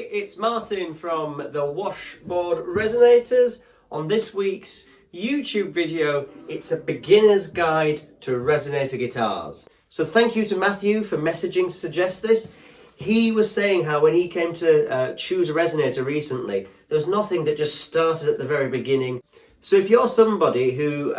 everybody, it's Martin from the Washboard Resonators. On this week's YouTube video, it's a beginner's guide to resonator guitars. So thank you to Matthew for messaging to suggest this. He was saying how when he came to choose a resonator recently, there was nothing that just started at the very beginning. So if you're somebody who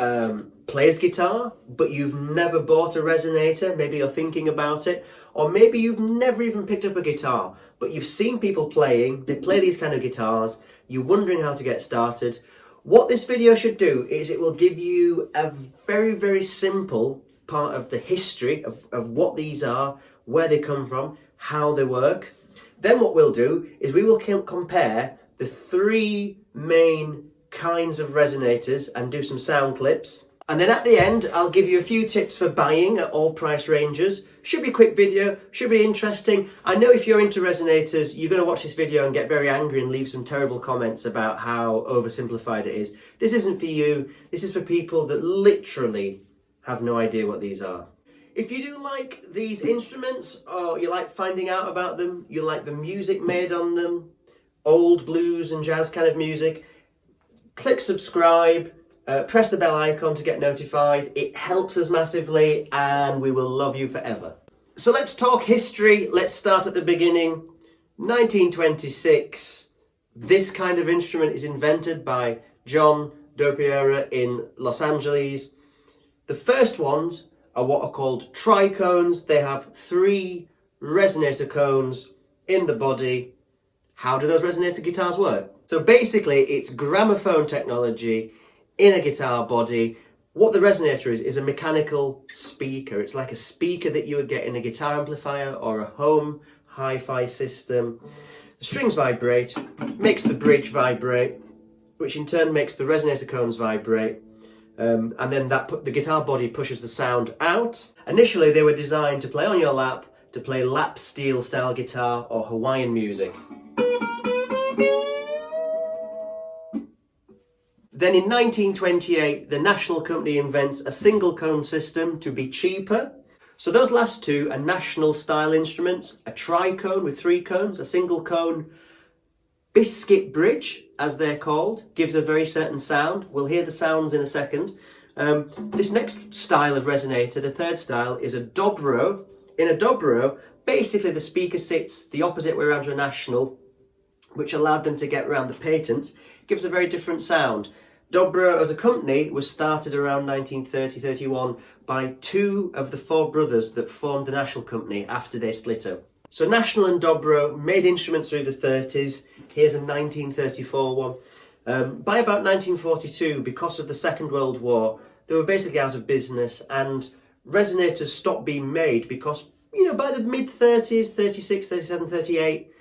plays guitar, but you've never bought a resonator, maybe you're thinking about it, or maybe you've never even picked up a guitar, but you've seen people playing, they play these kind of guitars, you're wondering how to get started, what this video should do is it will give you a very, very simple part of the history of what these are, where they come from, how they work. Then what we'll do is we will compare the three main kinds of resonators and do some sound clips. And then at the end, I'll give you a few tips for buying at all price ranges. Should be a quick video, should be interesting. I know if you're into resonators, you're going to watch this video and get very angry and leave some terrible comments about how oversimplified it is. This isn't for you. This is for people that literally have no idea what these are. If you do like these instruments, or you like finding out about them, you like the music made on them, old blues and jazz kind of music, click subscribe, press the bell icon to get notified. It helps us massively and we will love you forever. So let's talk history. Let's start at the beginning. 1926, this kind of instrument is invented by John Dobros in Los Angeles. The first ones are what are called tricones. They have 3 resonator cones in the body. How do those resonator guitars work? So basically it's gramophone technology in a guitar body. What the resonator is a mechanical speaker. It's like a speaker that you would get in a guitar amplifier or a home hi-fi system. The strings vibrate, makes the bridge vibrate, which in turn makes the resonator cones vibrate. And then the guitar body pushes the sound out. Initially they were designed to play on your lap, to play lap steel style guitar or Hawaiian music. Then in 1928, the National Company invents a single cone system to be cheaper. So those last two are national style instruments, a tricone with 3 cones, a single cone biscuit bridge, as they're called, gives a very certain sound. We'll hear the sounds in a second. This next style of resonator, the third style, is a dobro. In a dobro, basically the speaker sits the opposite way around to a national, which allowed them to get around the patents. Gives a very different sound. Dobro as a company was started around 1930-31 by 2 of the 4 brothers that formed the National Company after they split up. So National and Dobro made instruments through the 30s. Here's a 1934 one. By about 1942, because of the Second World War, they were basically out of business and resonators stopped being made because, you know, by the mid-30s, 36, 37, 38,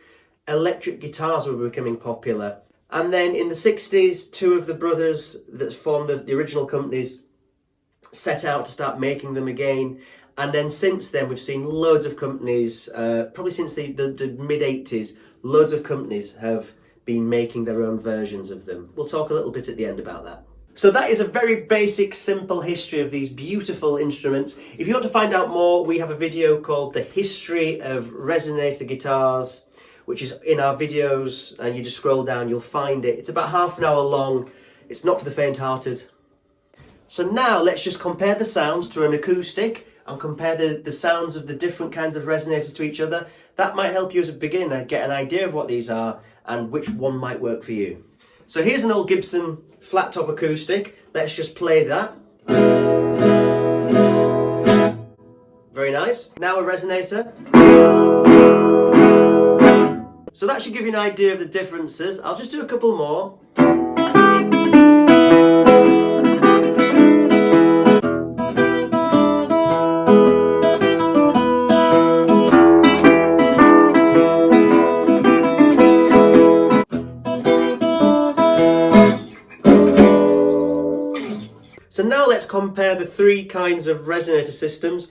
electric guitars were becoming popular. And then in the 60s, 2 of the brothers that formed the original companies set out to start making them again. And then since then, we've seen loads of companies, probably since the mid-80s, loads of companies have been making their own versions of them. We'll talk a little bit at the end about that. So that is a very basic, simple history of these beautiful instruments. If you want to find out more, we have a video called The History of Resonator Guitars, which is in our videos, and you just scroll down, you'll find it. It's about half an hour long. It's not for the faint-hearted. So now let's just compare the sounds to an acoustic and compare the sounds of the different kinds of resonators to each other. That might help you as a beginner get an idea of what these are and which one might work for you. So here's an old Gibson flat top acoustic. Let's just play that. Very nice. Now a resonator. So that should give you an idea of the differences. I'll just do a couple more. So now let's compare the 3 kinds of resonator systems.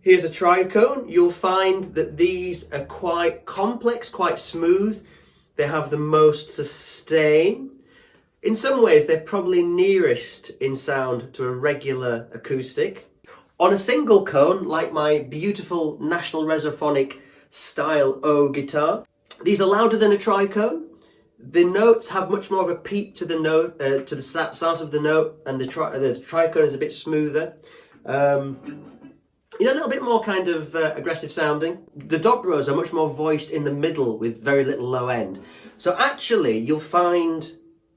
Here's a tricone. You'll find that these are quite complex, quite smooth. They have the most sustain. In some ways, they're probably nearest in sound to a regular acoustic. On a single cone, like my beautiful National Resophonic Style O guitar, These are louder than a tricone. The notes have much more of a peak to the note, to the start of the note, and the tricone is a bit smoother. You know, a little bit more kind of aggressive sounding. The Dobros are much more voiced in the middle with very little low end. So actually, you'll find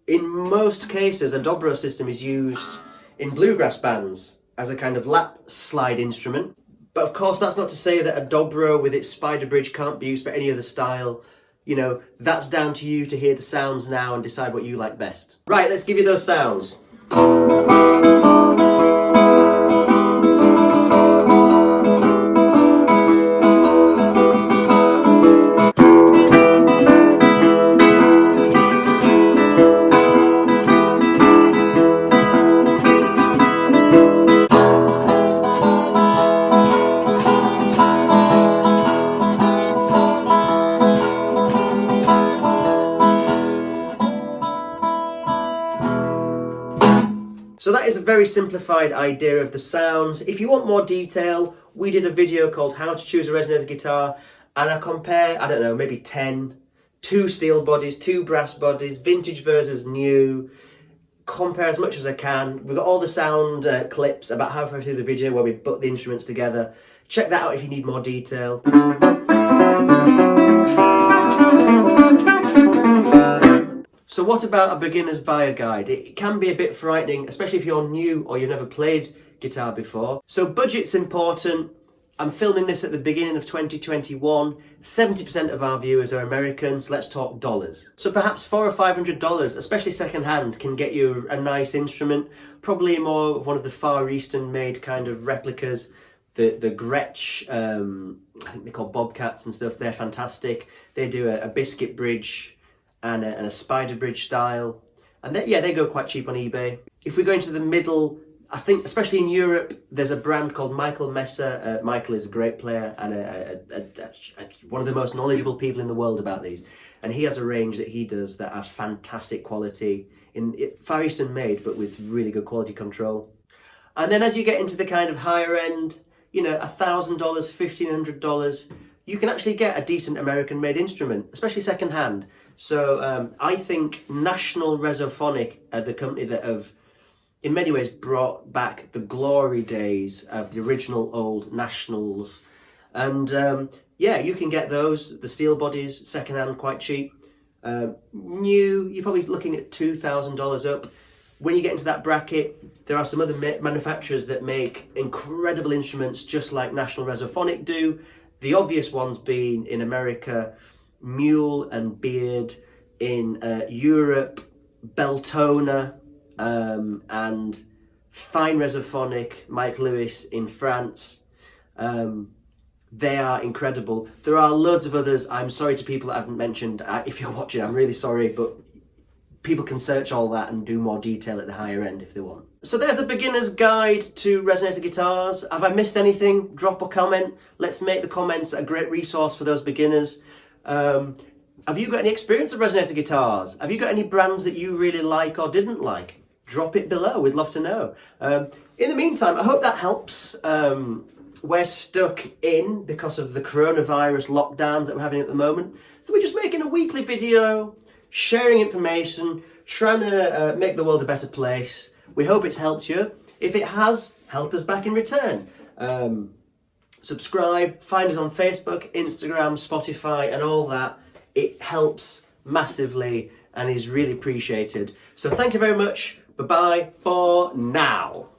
in most cases a Dobro system is used in bluegrass bands as a kind of lap slide instrument. But of course, that's not to say that a Dobro with its spider bridge can't be used for any other style. You know, that's down to you to hear the sounds now and decide what you like best. Right, let's give you those sounds. So that is a very simplified idea of the sounds. If you want more detail, we did a video called How to Choose a Resonator Guitar, and I compare, I don't know, maybe 2 steel bodies, 2 brass bodies, vintage versus new, compare as much as I can. We've got all the sound clips about halfway through the video where we put the instruments together. Check that out if you need more detail. So what about a beginner's buyer guide? It can be a bit frightening, especially if you're new or you've never played guitar before. So budget's important. I'm filming this at the beginning of 2021. 70% of our viewers are Americans. Let's talk dollars. So perhaps $400 or $500, especially secondhand, can get you a nice instrument. Probably more of one of the Far Eastern made kind of replicas. The Gretsch, I think they're called Bobcats and stuff. They're fantastic. They do a biscuit bridge and a spider bridge style, and they go quite cheap on eBay. If we go into the middle, I think especially in Europe, there's a brand called Michael Messer. Michael is a great player and one of the most knowledgeable people in the world about these, and he has a range that he does that are fantastic quality, Far Eastern made, but with really good quality control. And then as you get into the kind of higher end, you know, $1,000, $1,500, you can actually get a decent American made instrument, especially second hand. So I think National Resophonic are the company that have, in many ways, brought back the glory days of the original old Nationals. And you can get those, the steel bodies, second hand, quite cheap. New, you're probably looking at $2,000 up. When you get into that bracket, there are some other manufacturers that make incredible instruments just like National Resophonic do. The obvious ones being in America, Mule and Beard, in Europe, Beltona, and Fine Resophonic, Mike Lewis in France. They are incredible. There are loads of others. I'm sorry to people that I haven't mentioned. If you're watching, I'm really sorry, but people can search all that and do more detail at the higher end if they want. So there's the beginner's guide to Resonator guitars. Have I missed anything? Drop a comment. Let's make the comments a great resource for those beginners. Have you got any experience of Resonator guitars? Have you got any brands that you really like or didn't like? Drop it below. We'd love to know. In the meantime, I hope that helps. We're stuck in because of the coronavirus lockdowns that we're having at the moment. So we're just making a weekly video, sharing information, trying to make the world a better place. We hope it's helped you. If it has, help us back in return. Subscribe, find us on Facebook, Instagram, Spotify, and all that. It helps massively and is really appreciated. So thank you very much. Bye-bye for now.